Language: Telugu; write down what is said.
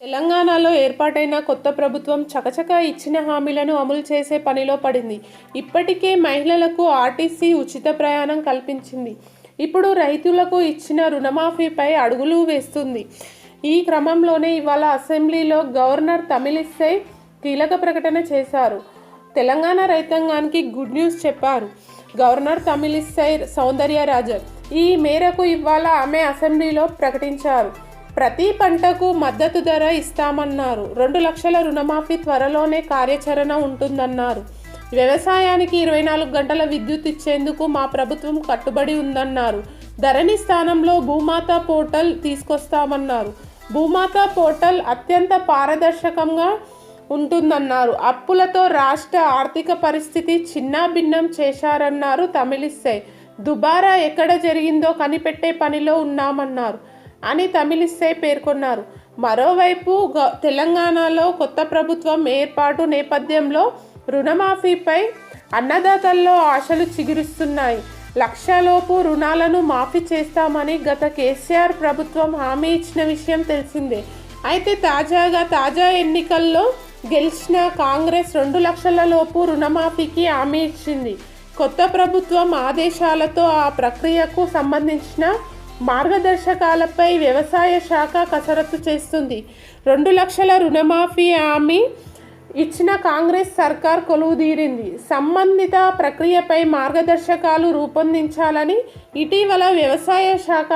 తెలంగాణలో ఏర్పాటైన కొత్త ప్రభుత్వం చకచకా ఇచ్చిన హామీలను అమలు చేసే పనిలో పడింది. ఇప్పటికే మహిళలకు ఆర్టీసీ ఉచిత ప్రయాణం కల్పించింది. ఇప్పుడు రైతులకు ఇచ్చిన రుణమాఫీపై అడుగులు వేస్తుంది. ఈ క్రమంలోనే ఇవాళ అసెంబ్లీలో గవర్నర్ తమిళిసై కీలక ప్రకటన చేశారు. తెలంగాణ రైతాంగానికి గుడ్ న్యూస్ చెప్పారు గవర్నర్ తమిళిసై సౌందరరాజన్. ఈ మేరకు ఇవాళ ఆమె అసెంబ్లీలో ప్రకటించారు. ప్రతి పంటకు మద్దతు ధర ఇస్తామన్నారు. 2 లక్షల రుణమాఫీ త్వరలోనే కార్యాచరణ ఉంటుందన్నారు. వ్యవసాయానికి 24 గంటల విద్యుత్ ఇచ్చేందుకు మా ప్రభుత్వం కట్టుబడి ఉందన్నారు. ధరణి స్థానంలో భూమాత పోర్టల్ తీసుకొస్తామన్నారు. భూమాత పోర్టల్ అత్యంత పారదర్శకంగా ఉంటుందన్నారు. అప్పులతో రాష్ట్ర ఆర్థిక పరిస్థితి చిన్నాభిన్నం చేశారన్నారు తమిళిసై. దుబారా ఎక్కడ జరిగిందో కనిపెట్టే పనిలో ఉన్నామన్నారు అని తమిళిసై పేర్కొన్నారు. మరోవైపు తెలంగాణలో కొత్త ప్రభుత్వం ఏర్పాటు నేపథ్యంలో రుణమాఫీపై అన్నదాతల్లో ఆశలు చిగురిస్తున్నాయి. 1 లక్షలోపు రుణాలను మాఫీ చేస్తామని గత కేసీఆర్ ప్రభుత్వం హామీ ఇచ్చిన విషయం తెలిసిందే. అయితే తాజా ఎన్నికల్లో గెలిచిన కాంగ్రెస్ 2 లక్షల లోపు రుణమాఫీకి హామీ ఇచ్చింది. కొత్త ప్రభుత్వం ఆదేశాలతో ఆ ప్రక్రియకు సంబంధించిన మార్గదర్శకాలపై వ్యవసాయ శాఖ కసరత్తు చేస్తుంది. 2 లక్షల రుణమాఫీ హామీ ఇచ్చిన కాంగ్రెస్ సర్కార్ కొలువుదీరింది. సంబంధిత ప్రక్రియపై మార్గదర్శకాలు రూపొందించాలని ఇటీవల వ్యవసాయ శాఖ